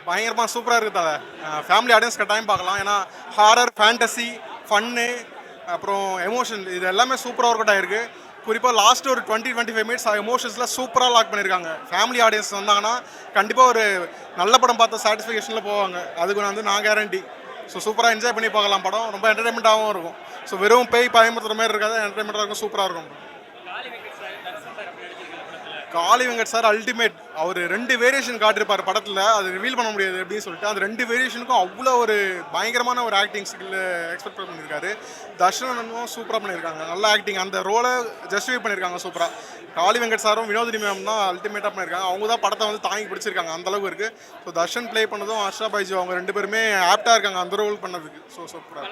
பயங்கரமாக சூப்பராக இருக்குது தலை. ஃபேமிலி ஆடியன்ஸ் கட்டாயம் பார்க்கலாம். ஏன்னா ஹாரர், ஃபேண்டசி, ஃபன்னு, அப்புறம் எமோஷன் இது எல்லாமே சூப்பராக ஒர்க் அவுட் ஆயிருக்கு. குறிப்பாக லாஸ்ட் ஒரு 20-25 மினிட்ஸ் எமோஷன்ஸில் சூப்பராக லாக் பண்ணியிருக்காங்க. ஃபேமிலி ஆடியன்ஸ் வந்தாங்கன்னா கண்டிப்பாக ஒரு நல்ல படம் பார்த்த சாட்டிஸ்ஃபேக்ஷனில் போவாங்க. அதுக்கு நான் கேரண்டி. ஸோ சூப்பராக என்ஜாய் பண்ணி பார்க்கலாம். படம் ரொம்ப என்டர்டைன்மெண்ட்டாகவும் இருக்கும். ஸோ வெறும் பேய் பயமுறுத்துற மாதிரி இருக்காது, என்டர்டைன்மெண்ட்டாக இருக்கும், சூப்பராக இருக்கும். காளி வெங்கட் சார் அல்டிமேட். அவர் 2 வேரியேஷன் காட்டிருப்பார் படத்தில், அது ரிவீல் பண்ண முடியாது அப்படின்னு சொல்லிட்டு. அந்த 2 வேரியேஷனுக்கும் அவ்வளோ ஒரு பயங்கரமான ஒரு ஆக்டிங் ஸ்கில் எக்ஸ்பெக்ட் பண்ணியிருக்காரு. தர்ஷனும் சூப்பராக பண்ணியிருக்காங்க, நல்ல ஆக்டிங். அந்த ரோலை ஜஸ்டிஃபை பண்ணியிருக்காங்க சூப்பராக. காளி வெங்கட் சாரும் வினோதினி மேம் தான் அல்டிமேட்டாக பண்ணியிருக்காங்க. அவங்க தான் படத்தை தாங்கி பிடிச்சிருக்காங்க, அந்தளவுக்கு இருக்குது. ஸோ தர்ஷன் ப்ளே பண்ணதும் ஹர்ஷா பைஜு அவங்க 2 பேருமே ஆப்டாக இருக்காங்க அந்த ரோல் பண்ணதுக்கு. ஸோ சூப்பராக.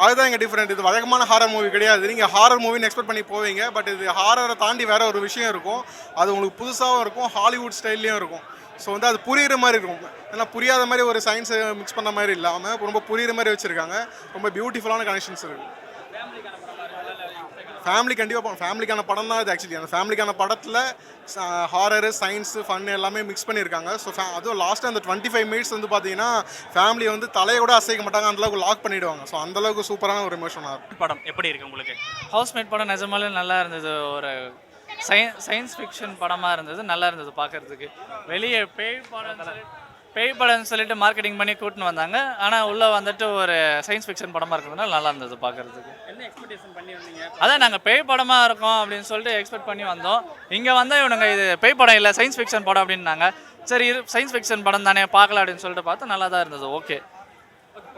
அதுதான் இங்கே டிஃப்ரெண்ட். இது வழக்கமான ஹாரர் மூவி கிடையாது. நீங்கள் ஹாரர் மூவின்னு எக்ஸ்பெக்ட் பண்ணி போவீங்க, பட் இது ஹாரரை தாண்டி வேற ஒரு விஷயம் இருக்கும். அது உங்களுக்கு புதுசாகவும் இருக்கும், ஹாலிவுட் ஸ்டைல்லையும் இருக்கும். ஸோ அது புரியுற மாதிரி இருக்கும். ஏன்னா புரியாத மாதிரி ஒரு சயின்ஸை மிக்ஸ் பண்ண மாதிரி இல்லாமல் ரொம்ப புரியுற மாதிரி வச்சுருக்காங்க. ரொம்ப பியூட்டிஃபுல்லான கனெக்ஷன்ஸ் இருக்குது. ஃபேமிலி கண்டிப்பாக ஃபேமிலிக்கான படம் தான் இது. ஆக்சுவலி அந்த ஃபேமிலிக்கான படத்தில் ஹாரரு, சயின்ஸு, ஃபன் எல்லாமே மிக்ஸ் பண்ணியிருக்காங்க. ஸோ அதுவும் லாஸ்ட்டு அந்த 25 மினிட்ஸ் பார்த்தீங்கன்னா ஃபேமிலி தலையை கூட அசைக்க மாட்டாங்க, அந்தளவுக்கு லாக் பண்ணிவிடுவாங்க. ஸோ அந்தளவுக்கு சூப்பரான ஒரு எமோஷனாக இருக்கும். படம் எப்படி இருக்குது உங்களுக்கு? ஹவுஸ்மேட் படம் நிஜமாலே நல்லா இருந்தது. ஒரு சயின்ஸ் ஃபிக்ஷன் படமாக இருந்தது, நல்லா இருந்தது பார்க்குறதுக்கு. வெளியே பேய் படம்னு சொல்லிட்டு மார்க்கெட்டிங் பண்ணி கூட்டின்னு வந்தாங்க. ஆனால் உள்ளே ஒரு சயின்ஸ் ஃபிக்ஷன் படமாக இருக்கிறதுனால நல்லா இருந்தது பார்க்குறதுக்கு. என்ன எக்ஸ்பெக்டேஷன் பண்ணி வந்தீங்க? அதான் நாங்கள் பேய் படமாக இருக்கும் அப்படின்னு சொல்லிட்டு எக்ஸ்பெக்ட் பண்ணி வந்தோம். இங்கே வந்தால் இவனுங்க இது பேய் படம் இல்லை, சயின்ஸ் ஃபிக்ஷன் படம் அப்படின்னாங்க. சரி, சயின்ஸ் ஃபிக்ஷன் படம் தானே பார்க்கலாம் அப்படின்னு சொல்லிட்டு பார்த்தா நல்லா தான் இருந்தது. ஓகே.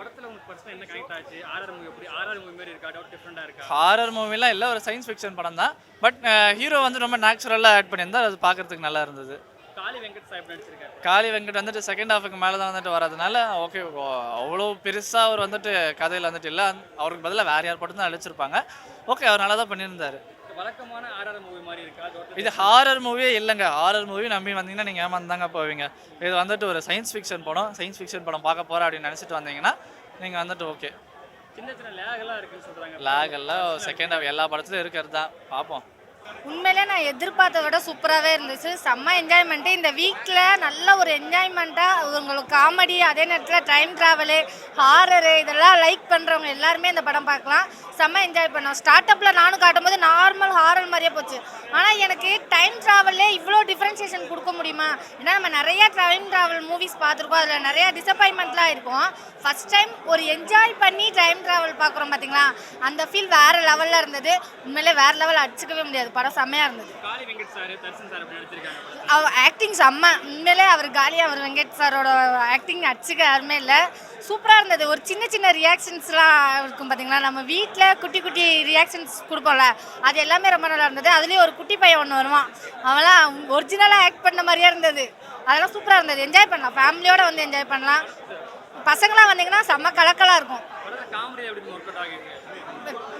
படத்தில் உங்களுக்கு பர்சனல் என்ன கனெக்ட் ஆச்சு? ஹாரர் மூவி எப்படி? ஹாரர் மூவி மாதிரி இருக்கா? டிஃப்ரெண்டாக இருக்கா? ஹாரர் மூவிலாம் இல்லை, ஒரு சயின்ஸ் ஃபிக்ஷன் படம் தான். பட் ஹீரோ ரொம்ப நேச்சுரலாக ஆட் பண்ணியிருந்தால் அது பார்க்குறதுக்கு நல்லா இருந்தது. காளி வெங்கட் சாஹிப் நடிச்சிருக்காரு. காளி வெங்கட் செகண்ட் ஹாஃபுக்கு மேலே தான் வரதுனால ஓகே, அவ்வளோ பெருசாக அவர் கதையில் இல்லை. அவருக்கு பதிலாக வேறு யார் படம் தான் நடிச்சிருப்பாங்க. ஓகே, அவர் நல்லா தான் பண்ணியிருந்தார். வழக்கமான ஹாரர் மூவி மாதிரி இருக்கா? இது ஹாரர் மூவியே இல்லைங்க. ஹாரர் மூவி நம்பி வந்தீங்கன்னா நீங்கள் ஏமாந்தாங்க போவீங்க. இது ஒரு சயின்ஸ் ஃபிக்ஷன் படம். சயின்ஸ் ஃபிக்ஷன் படம் பார்க்க போகிறேன் அப்படின்னு நினச்சிட்டு வந்தீங்கன்னா நீங்கள் ஓகே. சின்ன சின்ன லேகெல்லாம் இருக்குன்னு சொல்கிறாங்க. லேக் எல்லாம் செகண்ட் ஹாஃப் எல்லா படத்துலையும் இருக்கிறது தான். பார்ப்போம். உண்மையிலே நான் எதிர்பார்த்த விட சூப்பராகவே இருந்துச்சு. செம்ம என்ஜாய்மெண்ட்டு. இந்த வீக்கில் நல்ல ஒரு என்ஜாய்மெண்ட்டாக உங்களுக்கு காமெடி, அதே நேரத்தில் டைம் ட்ராவலு, ஹாரரு இதெல்லாம் லைக் பண்ணுறவங்க எல்லாருமே இந்த படம் பார்க்கலாம். செம்ம என்ஜாய் பண்ணோம். ஸ்டார்ட் அப்பில் நானும் காட்டும்போது நார்மல் ஹாரர் மாதிரியே போச்சு. ஆனால் எனக்கு டைம் ட்ராவல்லே இவ்வளோ டிஃப்ரென்ஷியேஷன் கொடுக்க முடியுமா? ஏன்னா நம்ம நிறையா டைம் ட்ராவல் மூவிஸ் பார்த்துருக்கோம், அதில் நிறையா டிசப்பாயின்மெண்ட்லாம் இருக்கும். ஃபஸ்ட் டைம் ஒரு என்ஜாய் பண்ணி டைம் ட்ராவல் பார்க்குறோம் பார்த்தீங்களா, அந்த ஃபீல் வேறு லெவலில் இருந்தது. உண்மையிலே வேறு லெவல் அடிச்சுக்கவே முடியாது. படம் செம்மையாக இருந்தது. காளி வெங்கட் சார், தர்ஷன் சார் நடிச்சிருக்காங்க. அவர் ஆக்டிங் செம்ம. உண்மையிலே அவர் வெங்கட் சாரோட ஆக்டிங் அடிச்சுக்க யாருமே இல்லை. சூப்பராக இருந்தது. ஒரு சின்ன சின்ன ரியாக்ஷன்ஸ்லாம் இருக்கும் பார்த்தீங்களா, நம்ம வீட்டில் குட்டி குட்டி ரியாக்ஷன்ஸ் கொடுப்போம்ல, அது எல்லாமே ரொம்ப நல்லா இருந்தது. அதுலேயும் ஒரு குட்டி பையன் ஒன்று வருவான், அவன்லாம் ஒரிஜினலாக ஆக்ட் பண்ண மாதிரியே இருந்தது. அதெல்லாம் சூப்பராக இருந்தது. என்ஜாய் பண்ணலாம், ஃபேமிலியோடு என்ஜாய் பண்ணலாம். பசங்களாம் வந்தீங்கன்னா செம்ம கலக்கலாக இருக்கும்.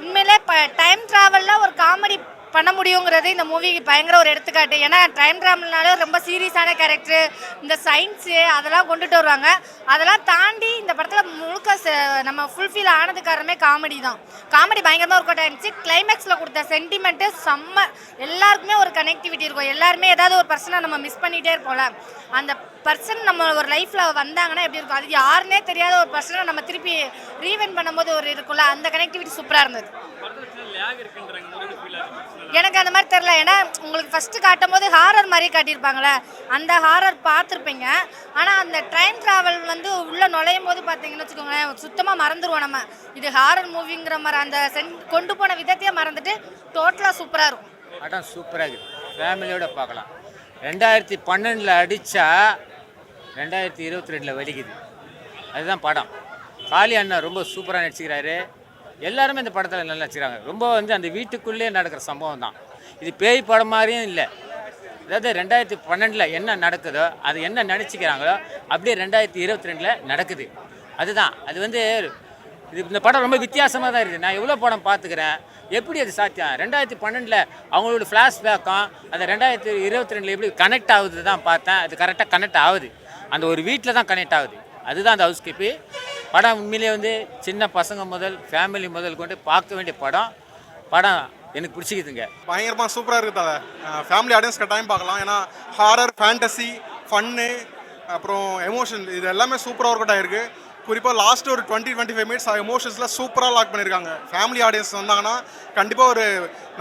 உண்மையிலே டைம் ட்ராவலில் ஒரு காமெடி பண்ண முடியுங்கிறது இந்த மூவிக்கு பயங்கர ஒரு எடுத்துக்காட்டு. ஏன்னா டைம் ட்ராவல்னாலே ரொம்ப சீரியஸான கேரக்டர், இந்த சயின்ஸு அதெல்லாம் கொண்டுட்டு வருவாங்க. அதெல்லாம் தாண்டி இந்த படத்தில் முழுக்க நம்ம ஃபுல்ஃபில் ஆனது காரணமே காமெடி தான். காமெடி பயங்கரமாக ஒர்க் அவுட் ஆகிடுச்சு. கிளைமேக்ஸில் கொடுத்த சென்டிமெண்ட்டு செம்ம. எல்லாருக்குமே ஒரு கனெக்டிவிட்டி இருக்கும். எல்லாருமே ஏதாவது ஒரு பர்சனை நம்ம மிஸ் பண்ணிகிட்டே இருப்போம்ல, அந்த பர்சன் நம்ம ஒரு லைஃப்பில் வந்தாங்கன்னா எப்படி இருக்கும், அது யாருன்னே தெரியாத ஒரு பர்சனை நம்ம திருப்பி ரீவெண்ட் பண்ணும்போது ஒரு இருக்குல்ல, அந்த கனெக்டிவிட்டி சூப்பராக இருந்தது. எனக்கு அந்த மாதிரி தெரில. ஏன்னா உங்களுக்கு ஃபஸ்ட்டு காட்டும் போது ஹாரர் மாதிரி காட்டியிருப்பாங்களே, அந்த ஹாரர் பார்த்துருப்பீங்க. ஆனால் அந்த டைம் ட்ராவல் உள்ளே நுழையும் போது பார்த்தீங்கன்னு வச்சுக்கோங்களேன், சுத்தமாக மறந்துடுவோம் நம்ம இது ஹாரர் மூவிங்கிற மாதிரி. அந்த கொண்டு போன விதத்தையே மறந்துட்டு டோட்டலாக சூப்பராக இருக்கும். படம் சூப்பராக இருக்குது, ஃபேமிலியோடு பார்க்கலாம். 2012 அடித்தா 2022 வலிக்குது. அதுதான் படம். காளி அண்ணா ரொம்ப சூப்பராக நடிச்சுக்கிறாரு. எல்லாருமே இந்த படத்தில் நல்லா நடிச்சுக்கிறாங்க. ரொம்ப அந்த வீட்டுக்குள்ளேயே நடக்கிற சம்பவம் தான் இது. பேய் படம் மாதிரியும் இல்லை. அதாவது 2012 என்ன நடக்குதோ, அது என்ன நினச்சிக்கிறாங்களோ அப்படியே 2022 நடக்குது. அதுதான் அது இது. இந்த படம் ரொம்ப வித்தியாசமாக தான் இருக்குது. நான் எவ்வளோ படம் பார்த்துக்கிறேன், எப்படி அது சாத்தியம்? 2012 அவங்களோட ஃப்ளாஷ்பேக்கும் அந்த 2022 எப்படி கனெக்ட் ஆகுது தான் பார்த்தேன். அது கரெக்டாக கனெக்ட் ஆகுது. அந்த ஒரு வீட்டில் தான் கனெக்ட் ஆகுது. அதுதான் அந்த ஹவுஸ் கீப்பு படம். உண்மையிலே சின்ன பசங்க முதல் ஃபேமிலி முதல் கொண்டு பார்க்க வேண்டிய படம். எனக்கு பிடிச்சிக்குதுங்க. பயங்கரமாக சூப்பராக இருக்குது தலை. ஃபேமிலி ஆடியன்ஸ் கட்டாயம் பார்க்கலாம். ஏன்னா ஹாரர், ஃபேண்டசி, ஃபன்னு, அப்புறம் எமோஷன், இது எல்லாமே சூப்பராக ஒர்க் அவுட் ஆயிருக்கு. குறிப்பாக லாஸ்ட் ஒரு 20-25 மினிட்ஸ் எமோஷன்ஸில் சூப்பராக லாக் பண்ணியிருக்காங்க. ஃபேமிலி ஆடியன்ஸ் வந்தாங்கன்னா கண்டிப்பாக ஒரு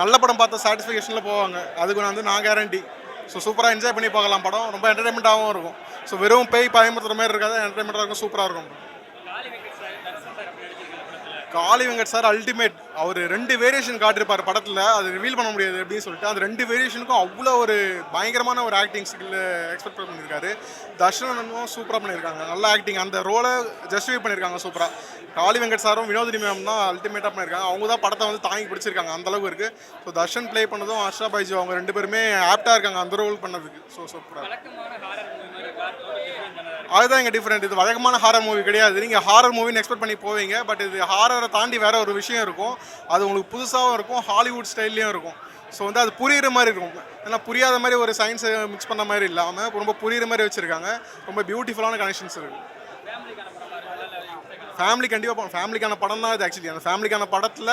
நல்ல படம் பார்த்த சாட்டிஸ்ஃபேக்ஷனில் போவாங்க. அதுக்கு நான் கேரண்டி. ஸோ சூப்பராக என்ஜாய் பண்ணி பார்க்கலாம். படம் ரொம்ப என்டர்டைன்மெண்ட்டாகவும் இருக்கும். ஸோ வெறும் பேய் பயமுறுத்துற மாதிரி இருக்காது, என்டர்டைன்மெண்ட்டாக இருக்கும், சூப்பராக இருக்கும். காளி வெங்கட் சார் அல்டிமேட். அவர் 2 வேரியேஷன் காட்டியிருப்பார் படத்தில், அது ரிவீல் பண்ண முடியாது அப்படின்னு சொல்லிட்டு. அந்த 2 வேரியேஷனுக்கும் அவ்வளோ ஒரு பயங்கரமான ஒரு ஆக்டிங் ஸ்கில் எக்ஸ்பெக்ட் பண்ணியிருக்காரு. தர்ஷனும் சூப்பராக பண்ணியிருக்காங்க, நல்ல ஆக்டிங், அந்த ரோலை ஜஸ்டிஃபை பண்ணியிருக்காங்க சூப்பராக. காளி வெங்கட் சாரும் வினோதினி மேம் தான் அல்டிமேட்டாக பண்ணியிருக்காங்க. அவங்க தான் படத்தை வந்து தாங்கி பிடிச்சிருக்காங்க, அந்தளவுக்கு இருக்குது. ஸோ தர்ஷன் ப்ளே பண்ணதும் ஆஷா பைஜு அவங்க 2 பேருமே ஆப்டாக இருக்காங்க அந்த ரோல் பண்ணதுக்கு. ஸோ சூப்பராக, அதுதான் இங்கே டிஃப்ரெண்ட். இது வழக்கமான ஹாரர் மூவி கிடையாது. நீங்கள் ஹாரர் மூவின்னு எக்ஸ்பெக்ட் பண்ணி போவீங்க, பட் இது ஹாரரை தாண்டி வேற ஒரு விஷயம் இருக்கும். அது உங்களுக்கு புதுசாகவும் இருக்கும், ஹாலிவுட் ஸ்டைல்லையும் இருக்கும். ஸோ வந்து அது புரியுற மாதிரி இருக்கும். ஏன்னா புரியாத மாதிரி ஒரு சயின்ஸை மிக்ஸ் பண்ண மாதிரி இல்லாமல் ரொம்ப புரியுற மாதிரி வச்சுருக்காங்க. ரொம்ப பியூட்டிஃபுல்லான கனெக்ஷன்ஸ் இருக்குது. ஃபேமிலி கண்டிப்பாக ஃபேமிலிக்கான படம் தான் இது. ஆக்சுவலி அந்த ஃபேமிலிக்கான படத்தில்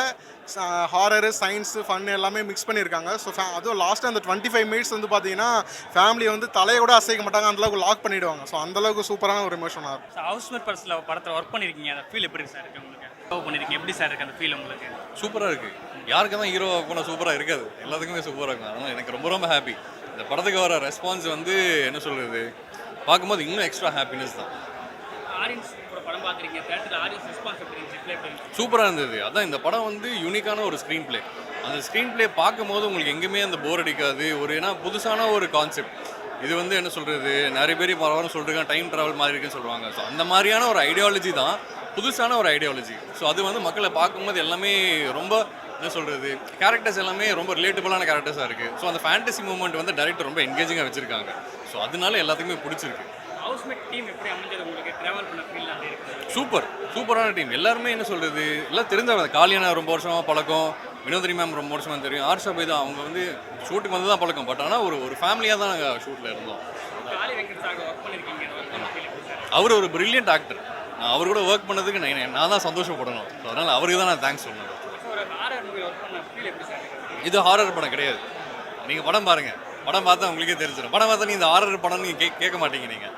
ஹாரரு, சயின்ஸு, ஃபன் எல்லாமே மிக்ஸ் பண்ணியிருக்காங்க. ஸோ அதுவும் லாஸ்ட்டு அந்த 25 மினிட்ஸ் வந்து பார்த்தீங்கன்னா ஃபேமிலியை வந்து தலையை கூட அசைக்க மாட்டாங்க, அந்தளவுக்கு லாக் பண்ணிவிடுவாங்க. ஸோ அந்தளவுக்கு சூப்பரான ஒரு எமோஷனாக இருக்கும். ஹவுஸ்மேட் படத்தில் ஒர்க் பண்ணியிருக்கீங்க, அந்த ஃபீல் எப்படி சார் இருக்குது உங்களுக்கு? பண்ணியிருக்கீங்க, எப்படி சார் இருக்குது அந்த ஃபீல் உங்களுக்கு? சூப்பராக இருக்குது. யாருக்கு தான் ஹீரோ போனால் சூப்பராக இருக்காது, எல்லாத்துக்குமே சூப்பராக இருக்கும். அதனால் எனக்கு ரொம்ப ரொம்ப ஹாப்பி. இந்த படத்துக்கு வர ரெஸ்பான்ஸ் வந்து என்ன சொல்கிறது, பார்க்கும்போது இன்னும் எக்ஸ்ட்ரா ஹாப்பினஸ் தான். ஆடியன்ஸ் படம் பார்க்குறீங்க, தேட்டரில் ஆடியன்ஸ் ரெஸ்பான்ஸ் எப்படி இருந்துச்சு? சூப்பராக இருந்தது. அதான் இந்த படம் வந்து யூனிக்கான ஒரு ஸ்க்ரீன் பிளே. அந்த ஸ்க்ரீன் பிளே பார்க்கும்போது உங்களுக்கு எங்கேயுமே அந்த போர் அடிக்காது. ஒரு ஏன்னா புதுசான ஒரு கான்செப்ட் இது. வந்து என்ன சொல்கிறது, நிறைய பேர் பரவாயில்ல சொல்கிறாங்க டைம் ட்ராவல் மாதிரி இருக்குன்னு சொல்லுவாங்க. ஸோ அந்த மாதிரியான ஒரு ஐடியாலஜி தான், புதுசான ஒரு ஐடியாலஜி. ஸோ அது வந்து மக்களை பார்க்கும்போது எல்லாமே ரொம்ப என்ன சொல்கிறது, கேரக்டர்ஸ் எல்லாமே ரொம்ப ரிலேட்டபிளான கேரக்டர்ஸாக இருக்குது. ஸோ அந்த ஃபேண்டசி மூமெண்ட் வந்து டைரக்டர் ரொம்ப என்கேஜிங்காக வச்சுருக்காங்க. ஸோ அதனால எல்லாத்துக்குமே பிடிச்சிருக்கு. ஹவுஸ்மேட் டீம் எப்படி அமைஞ்சது உங்களுக்கு? ட்ராவல் பண்ண ஃபீல் அப்படி இருக்குது? சூப்பரான டீம். எல்லாருமே என்ன சொல்கிறது, எல்லாம் தெரிஞ்சவங்க. காளியான ரொம்ப வருஷமாக பழக்கம், வினோதினி மேம் ரொம்ப வருஷமாக தெரியும், ஆர்ஷா பை தான் அவங்க வந்து ஷூட்டுக்கு வந்து தான் பழக்கம். பட் ஆனால் ஒரு ஃபேமிலியாக தான் நாங்கள் ஷூட்டில் இருந்தோம். காளி வெங்கட் சார் ஒர்க் பண்ணியிருக்கீங்க, ஒர்க் பண்ண ஃபீல் எப்படி சார்? அவர் ஒரு பிரில்லியன்ட் ஆக்டர். நான் அவர் கூட ஒர்க் பண்ணதுக்கு நான் தான் சந்தோஷப்படணும். ஸோ அதனால் அவருக்கு தான் நான் தேங்க்ஸ் சொல்லணும். ஒரு ஹாரர் மூவி ஒர்க் பண்ண ஃபீல் எப்படி சார்? இது ஹாரர் படம் கிடையாது. நீங்கள் படம் பாருங்கள், படம் பார்த்தா உங்களுக்கே தெரிஞ்சிடும். படம் பார்த்தா நீங்கள் இந்த ஹாரர் படம் நீங்கள் கேட்க மாட்டீங்க நீங்கள்.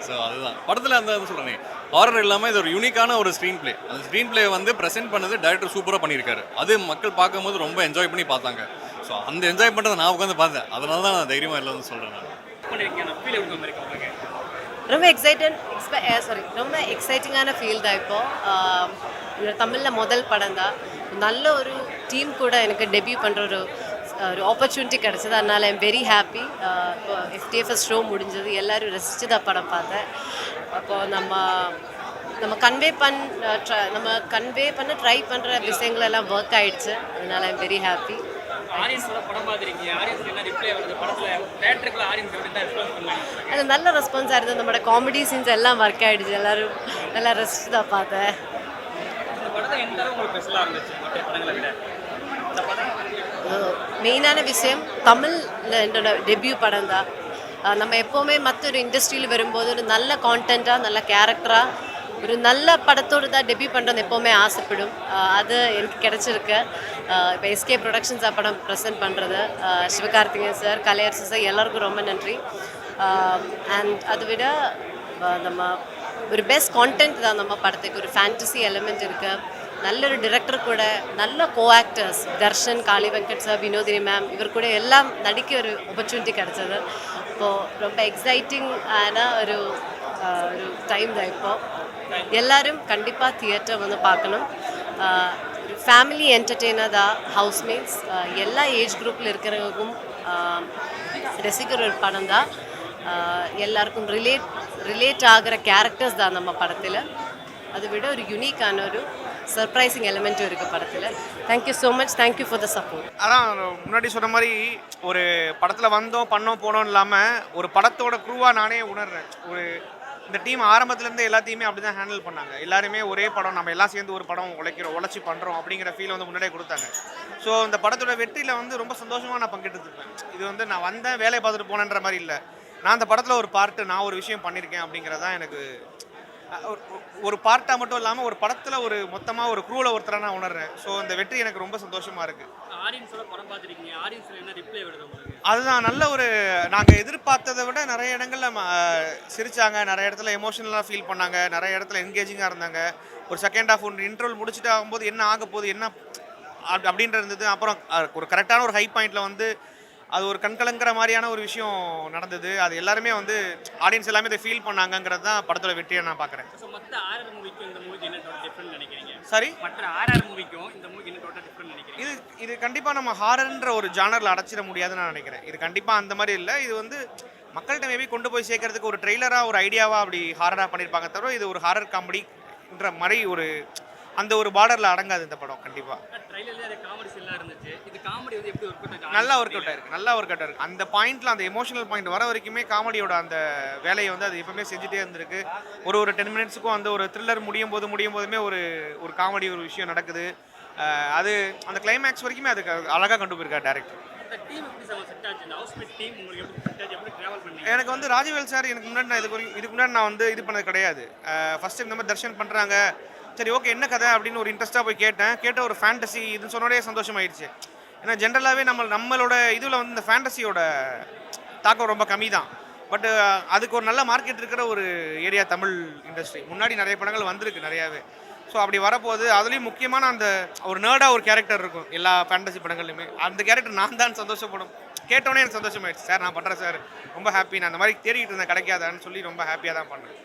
ஸோ அதுதான் படத்தில் அந்த சொல்கிறேன், ஹாரர் இல்லாமல் இது ஒரு யூனிக்கான ஒரு ஸ்க்ரீன் பிளே. அந்த ஸ்க்ரீன் பிளே வந்து ப்ரெசென்ட் பண்ணது டைரக்டர் சூப்பராக பண்ணியிருக்காரு. அது மக்கள் பார்க்கும்போது ரொம்ப என்ஜாய் பண்ணி பார்த்தாங்க. ஸோ அந்த என்ஜாய் பண்ணுறதை நான் உட்காந்து பார்த்தேன். அதனால தான் நான் தைரியமாக இல்லை வந்து சொல்கிறேன். ரொம்ப ரொம்ப எக்ஸைட்டிங்கான ஃபீல் தான். இப்போது தமிழில் முதல் படம் தான். நல்ல ஒரு டீம் கூட எனக்கு டெபியூ பண்ணுற ஒரு ஆப்பர்ச்சுனிட்டி கிடச்சிது. அதனால் ஐம் வெரி ஹாப்பி. இப்போ FTFS ஷோ முடிஞ்சது, எல்லோரும் ரசித்து தான் படம் பார்த்தேன். அப்போது நம்ம கன்வே பண்ண ட்ரை பண்ணுற விஷயங்கள் எல்லாம் ஒர்க் ஆகிடுச்சு. அதனால் ஐம் வெரி ஹாப்பி. அது நல்ல ரெஸ்பான்ஸாக இருந்தது. நம்மளோட காமெடி சீன்ஸ் எல்லாம் ஒர்க் ஆகிடுச்சு, எல்லோரும் நல்லா ரசித்து தான் பார்த்தேன். மெயினான விஷயம் தமிழில் என்னோட டெபியூ படம் தான். நம்ம எப்போவுமே மற்ற ஒரு இண்டஸ்ட்ரியில் வரும்போது ஒரு நல்ல கான்டென்ட்டாக, நல்ல கேரக்டராக, ஒரு நல்ல படத்தோடு தான் டெபியூ பண்ணுறது எப்போவுமே ஆசைப்படும். அது எனக்கு கிடச்சிருக்கு. இப்போ SK ப்ரொடக்ஷன்ஸ் படம் ப்ரெசென்ட் பண்ணுறது, சிவகார்த்திகேயன் சார், கலையரசு சார், எல்லாருக்கும் ரொம்ப நன்றி. அண்ட் அதை விட நம்ம ஒரு பெஸ்ட் கான்டென்ட் தான் நம்ம படத்துக்கு. ஒரு ஃபேண்டசி எலிமெண்ட் இருக்குது, நல்ல ஒரு டிரெக்டர் கூட, நல்ல கோ ஆக்டர்ஸ், தர்ஷன், காளி வெங்கட் சார், வினோதினி மேம், இவர் கூட எல்லாம் நடிக்க ஒரு ஆப்பர்ச்சுனிட்டி கிடச்சது. இப்போது ரொம்ப எக்ஸைட்டிங் ஆன ஒரு டைம் தான். இப்போது எல்லோரும் கண்டிப்பாக தியேட்டர் வந்து பார்க்கணும். ஒரு ஃபேமிலி என்டர்டெய்னர் தான் ஹவுஸ்மேட்ஸ். எல்லா ஏஜ் குரூப்பில் இருக்கிறவங்களுக்கும் ரசிக்கிற ஒரு படம் தான். எல்லாருக்கும் ரிலேட் ஆகிற கேரக்டர்ஸ் தான் நம்ம படத்தில். அதை விட ஒரு யூனிக்கான ஒரு சர்ப்ரைசிங் எலிமெண்ட்டும் இருக்குது படத்தில். Thank you so much, thank you for the support. அதான் முன்னாடி சொன்ன மாதிரி ஒரு படத்தில் வந்தோம் போனோம் இல்லாமல் ஒரு படத்தோட க்ரூவாக நானே உணர்றேன். ஒரு இந்த டீம் ஆரம்பத்துலேருந்து எல்லாத்தையுமே அப்படி தான் ஹேண்டில் பண்ணாங்க. எல்லாருமே ஒரே படம், நம்ம எல்லாம் சேர்ந்து ஒரு படம் உழைச்சி பண்ணுறோம் அப்படிங்கிற ஃபீல் வந்து முன்னாடியே கொடுத்தாங்க. ஸோ இந்த படத்தோட வெற்றியில் வந்து ரொம்ப சந்தோஷமாக நான் பங்கெடுத்துருப்பேன். இது வந்து நான் வந்தேன் வேலையை பார்த்துட்டு போனேன்ற மாதிரி இல்லை, நான் அந்த படத்தில் ஒரு பார்ட்டு, நான் ஒரு விஷயம் பண்ணியிருக்கேன் அப்படிங்கிறதான் எனக்கு ஒரு பார்ட்டாக மட்டும் இல்லாமல் ஒரு படத்தில் ஒரு மொத்தமாக ஒரு க்ரூவில் ஒருத்தராக நான் உணர்றேன். ஸோ இந்த வெற்றி எனக்கு ரொம்ப சந்தோஷமாக இருக்குது. ஆடியன்ஸோட படம் பார்த்துருக்கீங்க, ஆடியன்ஸ்ல என்ன ரிப்ளை வருது உங்களுக்கு? அதுதான் நல்ல ஒரு நாங்கள் எதிர்பார்த்ததை விட நிறைய இடங்கள்ல சிரிச்சாங்க, நிறைய இடத்துல எமோஷனலாக ஃபீல் பண்ணாங்க, நிறைய இடத்துல என்கேஜிங்காக இருந்தாங்க. ஒரு செகண்ட் ஹாஃப் ஒன்று இன்டர்வல் முடிச்சுட்டு ஆகும்போது என்ன ஆக போகுது என்ன அப்படின்ற இருந்தது. அப்புறம் ஒரு கரெக்டான ஒரு ஹை பாயிண்டில் வந்து அது ஒரு கண்கலங்கிற மாதிரியான ஒரு விஷயம் நடந்தது. அது எல்லாருமே வந்து ஆடியன்ஸ் எல்லாமே இதை ஃபீல் பண்ணாங்கங்கிறது தான் படத்தோட வெற்றியை நான் பார்க்குறேன். ஸோ மற்ற ஆர்ஆர் மூவிக்கும் இந்த மூவிக்கு என்ன டிஃப்ரெண்ட் நினைக்கிறீங்க? சரி, மற்ற ஆர்ஆர் மூவிக்கும் இந்த மூவிக்கு என்ன டோட்டல் டிஃப்ரெண்ட் நினைக்கிறீங்க? இது கண்டிப்பாக நம்ம ஹாரர்ன்ற ஒரு ஜானரில் அடைச்சிட முடியாதுன்னு நான் நினைக்கிறேன். இது கண்டிப்பாக அந்த மாதிரி இல்லை. இது வந்து மக்கள்கிட்ட மேபி கொண்டு போய் சேர்க்கறதுக்கு ஒரு ட்ரெய்லராக ஒரு ஐடியாவாக அப்படி ஹாரராக பண்ணியிருப்பாங்க தவிர இது ஒரு ஹாரர் காமெடின்ற மாதிரி ஒரு அந்த ஒரு பார்டரில் அடங்காது இந்த படம் கண்டிப்பாக. ட்ரைலர்லேயே அது காமெடி சீன்லாம் இருந்துச்சு. இது காமெடி வந்து எப்படி ஒர்க் அவுட் நல்லா ஒர்க் அவுட் ஆயிருக்கு, நல்லா ஒர்க் அவுட் ஆயிருக்கு. அந்த பாயிண்ட்ல அந்த எமோஷனல் பாயிண்ட் வர வரைக்குமே காமெடியோட அந்த வேலையை வந்து அது எப்பவுமே செஞ்சுட்டே இருந்திருக்கு. ஒரு 10 மினிட்ஸுக்கும் அந்த ஒரு த்ரில்லர் முடியும் போதுமே ஒரு காமெடி ஒரு விஷயம் நடக்குது. அது அந்த கிளைமேக்ஸ் வரைக்குமே அதுக்கு அழகாக கொண்டு போயிருக்காரு டேரக்டர். இந்த டீம் எப்படி செட் ஆச்சு? இந்த ஹவுஸ்மேட் டீம் உங்களுக்கு எப்படி செட் ஆச்சு? எப்படி டிராவல் பண்ணீங்க? எனக்கு வந்து ராஜவேல் சார் எனக்கு முன்னாடி நான் இதுக்கு முன்னாடி நான் வந்து இது பண்ணது கிடையாது. ஃபர்ஸ்ட் டைம் இந்த மாதிரி தர்ஷன் பண்ணுறாங்க, சரி ஓகே என்ன கதை அப்படின்னு ஒரு இன்ட்ரெஸ்ட்டாக போய் கேட்ட ஒரு ஃபேண்டசி இதுன்னு சொன்னோடே சந்தோஷமாயிடுச்சு. ஏன்னா ஜென்ரலாகவே நம்மளோட இதில் வந்து இந்த ஃபேண்டசியோட தாக்கம் ரொம்ப கம்மி தான். பட் அதுக்கு ஒரு நல்ல மார்க்கெட் இருக்கிற ஒரு ஏரியா தமிழ் இண்டஸ்ட்ரி. முன்னாடி நிறைய படங்கள் வந்திருக்கு நிறையாவே. ஸோ அப்படி வரப்போகுது. அதுலேயும் முக்கியமான அந்த ஒரு நேர்டாக ஒரு கேரக்டர் இருக்கும் எல்லா ஃபேண்டசி படங்கள்லையுமே. அந்த கேரக்டர் நான் தான் சந்தோஷப்படும். கேட்டோன்னே எனக்கு சந்தோஷமாயிடுச்சு. சார் நான் பண்ணுறேன் சார், ரொம்ப ஹாப்பி. நான் அந்த மாதிரி தேடிக்கிட்டு இருந்தேன் கிடைக்காதான்னு சொல்லி ரொம்ப ஹாப்பியாக தான் பண்ணேன்.